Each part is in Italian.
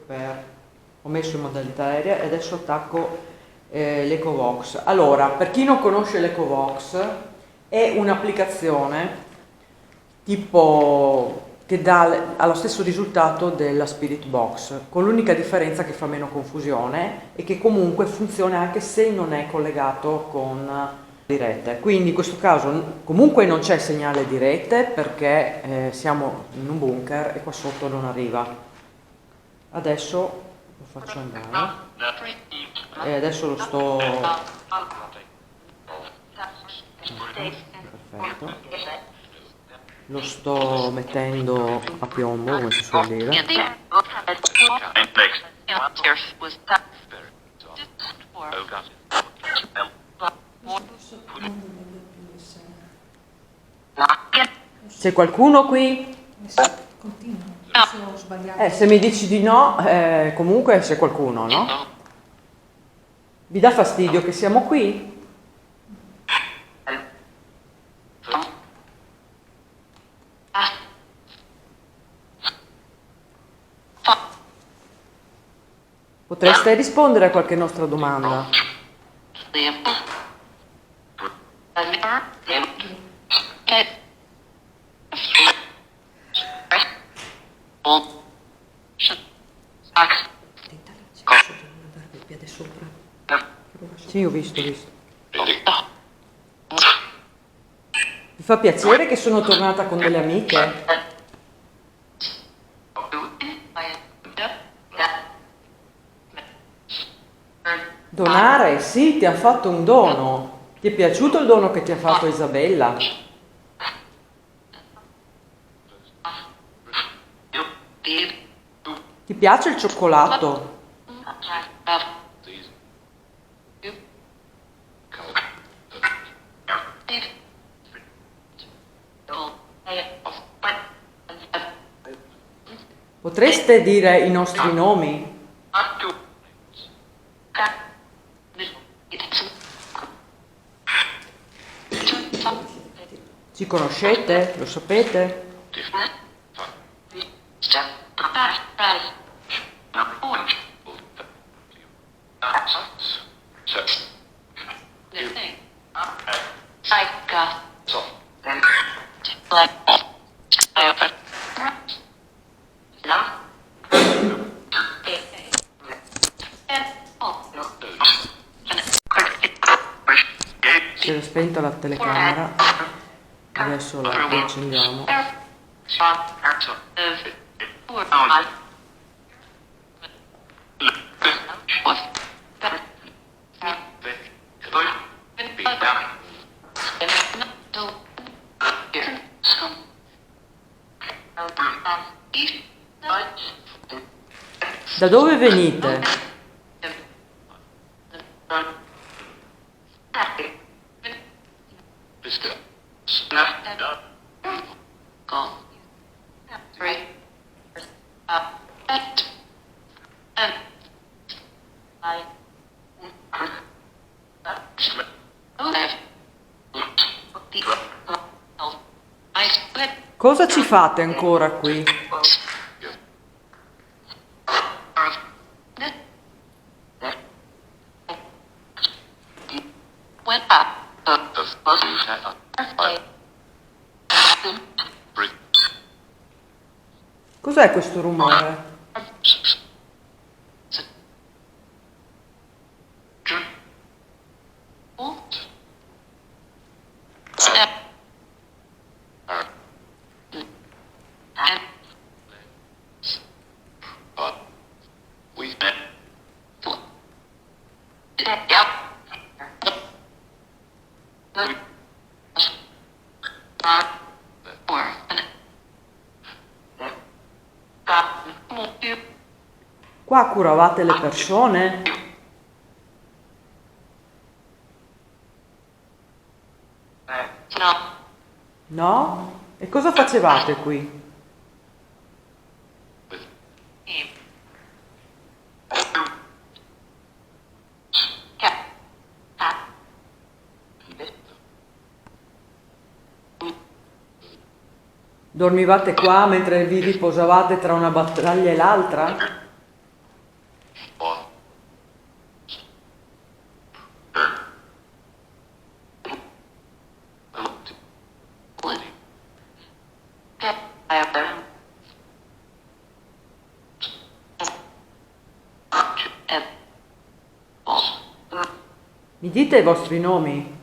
ho messo in modalità aerea e adesso attacco l'EcoVox. Allora, per chi non conosce l'EcoVox, è un'applicazione tipo che ha lo stesso risultato della Spirit Box, con l'unica differenza che fa meno confusione e che comunque funziona anche se non è collegato con di rete. Quindi in questo caso comunque non c'è segnale di rete perché siamo in un bunker e qua sotto non arriva. Adesso lo faccio andare e adesso lo sto... Perfetto. Lo sto mettendo a piombo, come si suol dire. C'è qualcuno qui? Se mi dici di no, comunque c'è qualcuno, no? Vi dà fastidio che siamo qui? Potreste rispondere a qualche nostra domanda? Sì, ho visto. Vi fa piacere che sono tornata con delle amiche? Donare? Sì, ti ha fatto un dono. Ti è piaciuto il dono che ti ha fatto Isabella? Ti piace il cioccolato? Potreste dire i nostri nomi? Ci conoscete? Lo sapete? Si era spenta la telecamera, adesso la riaccendiamo. Da dove venite? Cosa ci fate ancora qui? Cos'è questo rumore? Qua curavate le persone? No? E cosa facevate qui? Dormivate qua mentre vi riposavate tra una battaglia e l'altra? dite i vostri nomi?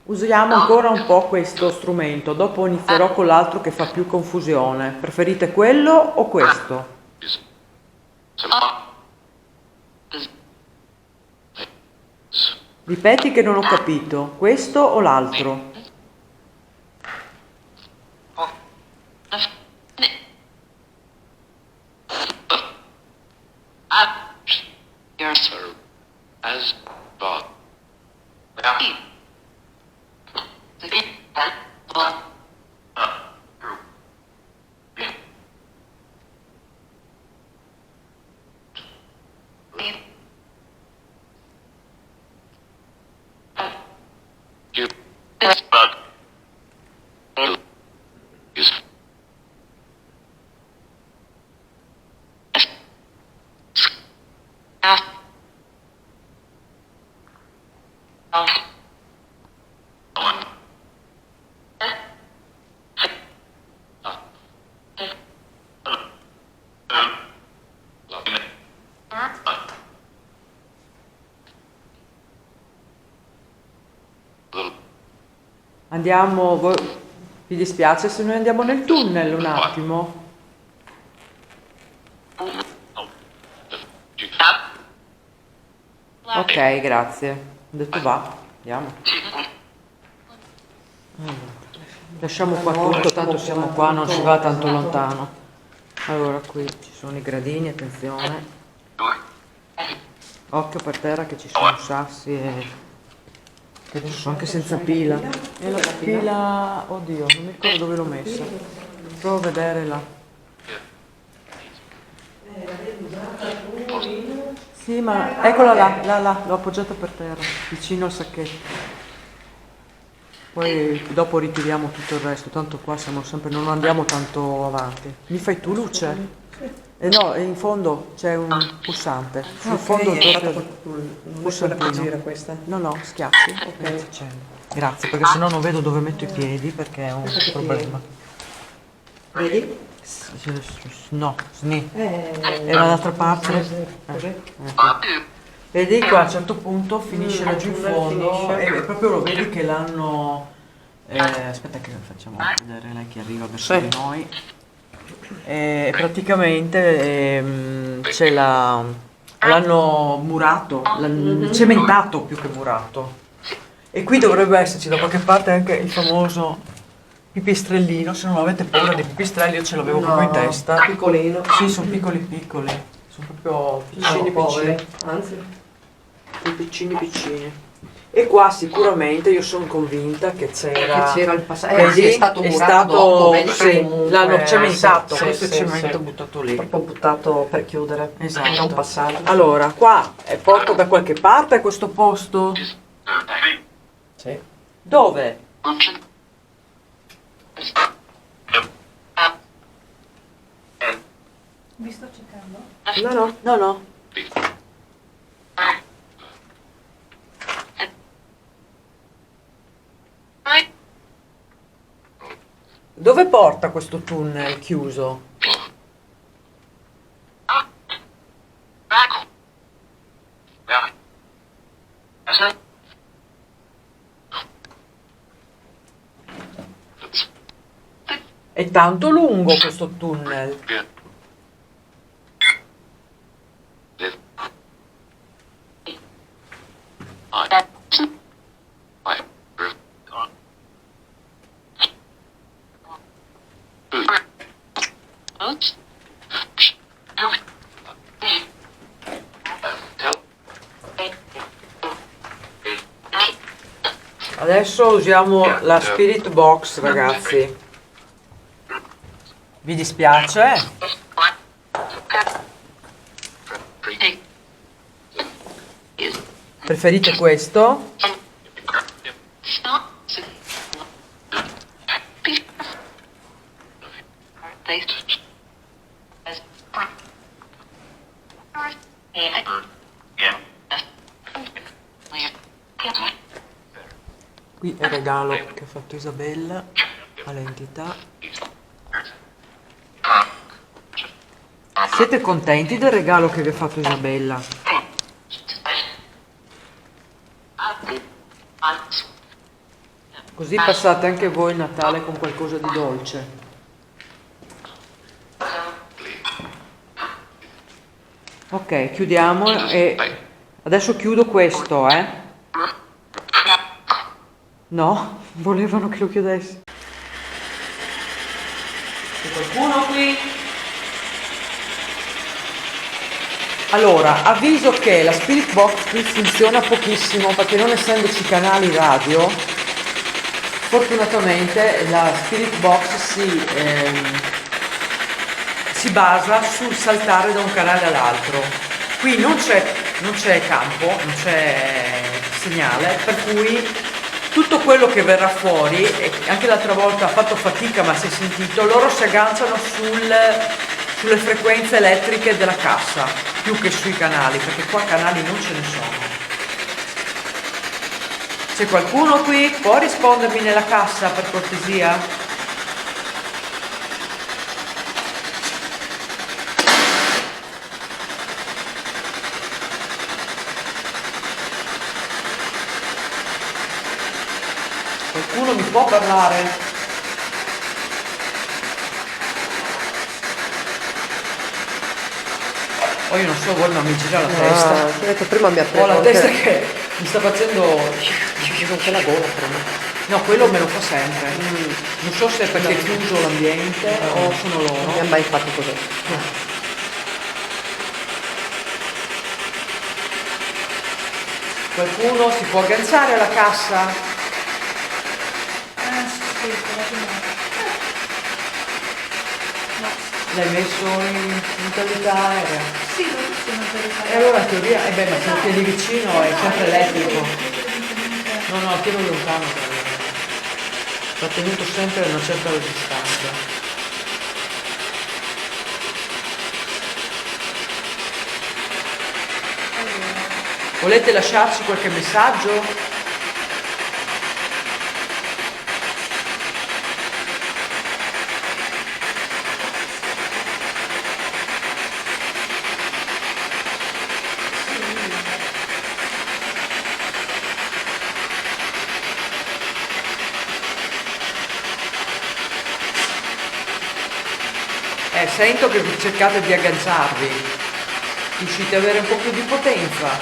Usiamo ancora un po' questo strumento, dopo inizierò con l'altro che fa più confusione. Preferite quello o questo? Ripeti che non ho capito, questo o l'altro? Andiamo, vi dispiace se noi andiamo nel tunnel un attimo? Ok, grazie. Ho detto va, andiamo. Allora, lasciamo qua tutto, tanto siamo qua, non si va tanto lontano. Allora, qui ci sono i gradini, attenzione. Occhio per terra che ci sono sassi e... che ci sono anche senza pila. E la pila, oddio, non mi ricordo dove l'ho messa. Provo a vedere là. Sì, ma eccola là, l'ho appoggiata per terra, vicino al sacchetto. Poi dopo ritiriamo tutto il resto, tanto qua siamo sempre, non andiamo tanto avanti. Mi fai tu luce? No, in fondo c'è un pulsante. Sul fondo proprio un pulsantino. Gira questa? No, schiacci. Ok. Grazie, perché sennò non vedo dove metto i piedi perché è un problema. Vedi? No, sni. E dall'altra parte? Vedi qua a un certo punto finisce laggiù in fondo e proprio lo vedi che l'hanno... aspetta che facciamo vedere lei che arriva verso di noi. Praticamente c'è l'hanno murato, cementato più che murato. E qui dovrebbe esserci da qualche parte anche il famoso pipistrellino, se non avete paura dei pipistrelli, io ce l'avevo proprio in testa. Piccolino. Sì, sono piccoli, sono proprio piccini. Anzi, Piccini. E qua sicuramente io sono convinta che c'era il passato. vedi, Sì, è stato murato dopo, vedi che sì, comunque- l'hanno cementato, sì, questo è sì, cemento sì. buttato lì. Proprio buttato per chiudere. Esatto. Non passato. Allora, qua porta da qualche parte a questo posto? Sì. Dove? Vi sto cercando. No. Dove porta questo tunnel chiuso? È tanto lungo questo tunnel. Adesso usiamo la Spirit Box, ragazzi. Vi dispiace? Preferite questo? Qui è il regalo che ha fatto Isabella all'entità. Siete contenti del regalo che vi ha fatto Isabella? Così passate anche voi il Natale con qualcosa di dolce. Ok, chiudiamo e adesso chiudo questo, No, volevano che lo chiudessi. C'è qualcuno qui? Allora, avviso che la Spirit Box qui funziona pochissimo perché non essendoci canali radio, fortunatamente la Spirit Box si basa sul saltare da un canale all'altro. Qui non c'è campo, non c'è segnale, per cui tutto quello che verrà fuori, e anche l'altra volta ha fatto fatica ma si è sentito, loro si agganciano sulle frequenze elettriche della cassa, più che sui canali, perché qua canali non ce ne sono. C'è qualcuno qui? Può rispondermi nella cassa per cortesia? Qualcuno mi può parlare? Poi io non so voi, ma mi gira la testa. Ho detto prima mi ha preso Ho la anche- testa che mi sta facendo... anche la gola prima. No, quello me lo fa sempre. Non so se è perché è chiuso l'ambiente o sono Non mi ha loro. mai fatto così. Qualcuno si può agganciare alla cassa? Sì, L'hai messo in modalità aerea? sì, lo sono per E allora in teoria, ma se lo tieni vicino è sempre elettrico. No, tieno lontano. Va tenuto sempre a una certa distanza. Volete lasciarci qualche messaggio? Sento che cercate di agganciarvi. Riuscite ad avere un po' più di potenza.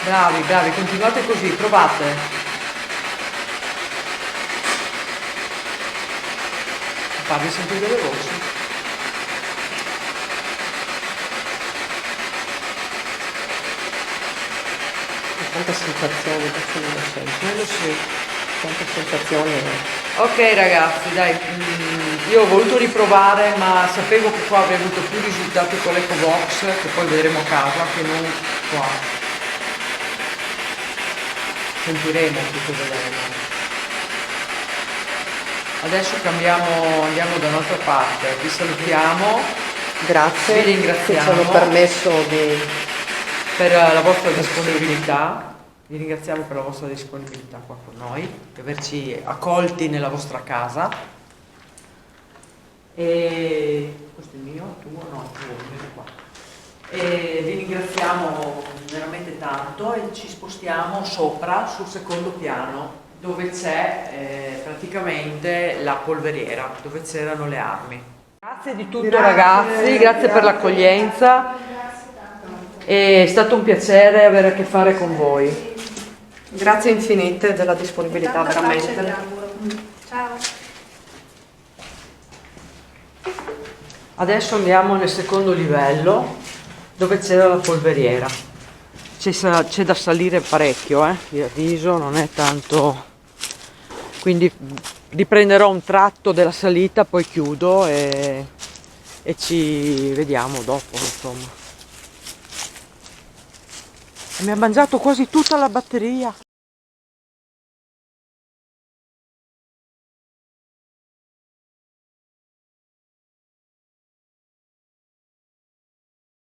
Bravi, continuate così, provate. Farvi sentire le voci. Tante sensazioni, Quello sì. tante sensazioni. Ok ragazzi, dai, io ho voluto riprovare, ma sapevo che qua avrei avuto più risultati con l'EcoBox, che poi vedremo a casa, che non qua. Sentiremo tutto, vedremo. Adesso andiamo da un'altra parte, vi salutiamo, Grazie. vi ringraziamo Che ci hanno permesso di... per la vostra disponibilità, vi ringraziamo per la vostra disponibilità qua con noi, per averci accolti nella vostra casa. E questo è il mio, tuo? No, tuo, vieni qua. E vi ringraziamo veramente tanto e ci spostiamo sopra sul secondo piano, dove c'è praticamente la polveriera, dove c'erano le armi. Grazie di tutto ragazzi, grazie per l'accoglienza, è stato un piacere avere a che fare con voi. Grazie infinite della disponibilità, Tanta pace ti veramente. auguro. Ciao. Adesso andiamo nel secondo livello dove c'era la polveriera. C'è da salire parecchio, vi avviso, non è tanto. Quindi riprenderò un tratto della salita, poi chiudo e ci vediamo dopo, insomma. Mi ha mangiato quasi tutta la batteria.